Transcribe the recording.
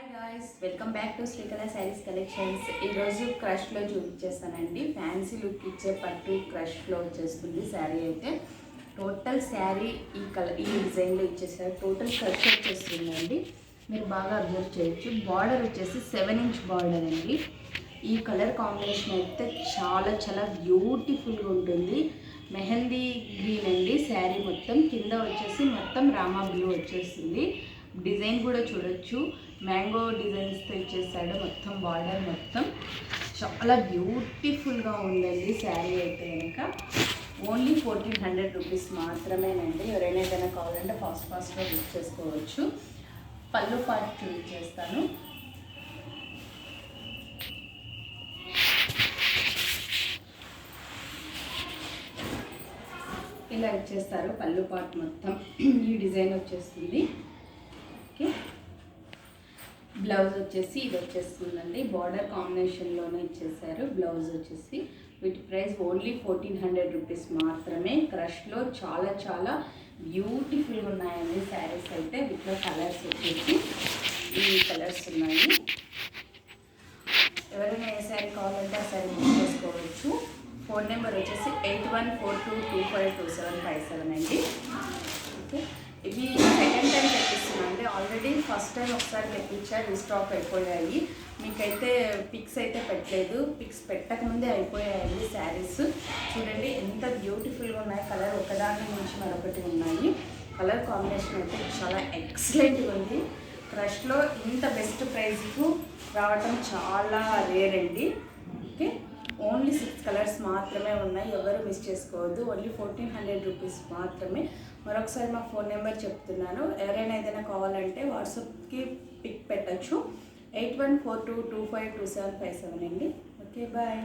Hi guys, welcome back to Srikala saris collections. ఈరోజు క్రష్లో చూపించేస్తానండి. Fancy look ఇచ్చే పట్టు క్రష్లో వచ్చేస్తుంది శారీ. అయితే టోటల్ శారీ ఈ డిజైన్లో ఇచ్చేసారు. టోటల్ క్రష్ వచ్చేస్తుందండి. మీరు బాగా అబ్జర్వ్ చేయొచ్చు. బార్డర్ వచ్చేసి 7 ఇంచ్ బార్డర్ అండి. ఈ కలర్ కాంబినేషన్ అయితే చాలా చాలా బ్యూటిఫుల్గా ఉంటుంది. మెహందీ గ్రీన్ అండి శారీ మొత్తం. కింద వచ్చేసి మొత్తం రామా బ్లూ వచ్చేస్తుంది. డిజైన్ కూడా చూడొచ్చు. మ్యాంగో డిజైన్స్తో ఇచ్చేసాడు. మొత్తం బార్డర్ మొత్తం చాలా బ్యూటిఫుల్గా ఉందండి శారీ అయితే కనుక. ఓన్లీ 1400 రూపీస్ మాత్రమేనండి. ఎవరైనా ఏదైనా కావాలంటే ఫాస్ట్గా బుక్ చేసుకోవచ్చు. పళ్ళు పాటు చూపించేస్తాను. ఇలా ఇచ్చేస్తారు పళ్ళు పాటు మొత్తం. ఈ డిజైన్ వచ్చేస్తుంది. ఓకే, బ్లౌజ్ వచ్చేసి ఇది వచ్చేస్తుందండి. బార్డర్ కాంబినేషన్లోనే ఇచ్చేసారు. బ్లౌజ్ వచ్చేసి వీటి ప్రైస్ ఓన్లీ 1400 రూపీస్ మాత్రమే. క్రష్లో చాలా చాలా బ్యూటిఫుల్గా ఉన్నాయండి శారీస్ అయితే. వీటిలో కలర్స్ వచ్చేసి ఈ కలర్స్ ఉన్నాయి. ఎవరైనా ఏ శారీ కావాలంటే ఆ శారీ బుక్ చేసుకోవచ్చు. ఫోన్ నెంబర్ వచ్చేసి 8142252757 అండి. ఓకే, ఇవి సెకండ్ టైం తెప్పిస్తున్నాను అండి. ఆల్రెడీ ఫస్ట్ టైం ఒకసారి తెప్పించారు, రీస్టాక్ అయిపోయాయి. మీకైతే పిక్స్ అయితే పెట్టలేదు. పిక్స్ పెట్టకముందే అయిపోయాయండి శారీస్. చూడండి ఎంత బ్యూటిఫుల్గా ఉన్నాయి. కలర్ ఒకదాని నుంచి మరొకటి ఉన్నాయి. కలర్ కాంబినేషన్ అయితే చాలా ఎక్సలెంట్గా ఉంది. క్రష్లో ఇంత బెస్ట్ ప్రైస్కు రావటం చాలా రేర్ అండి. ఓకే, ఓన్లీ 6 కలర్స్ మాత్రమే ఉన్నాయి. ఎవరు మిస్ చేసుకోవద్దు. ఓన్లీ 1400 రూపీస్ మాత్రమే. మరొకసారి మా ఫోన్ నెంబర్ చెప్తున్నాను. ఎవరైనా ఏదైనా కావాలంటే వాట్సాప్కి పిక్ పెట్టచ్చు. 8142252757 అండి. Okay, bye.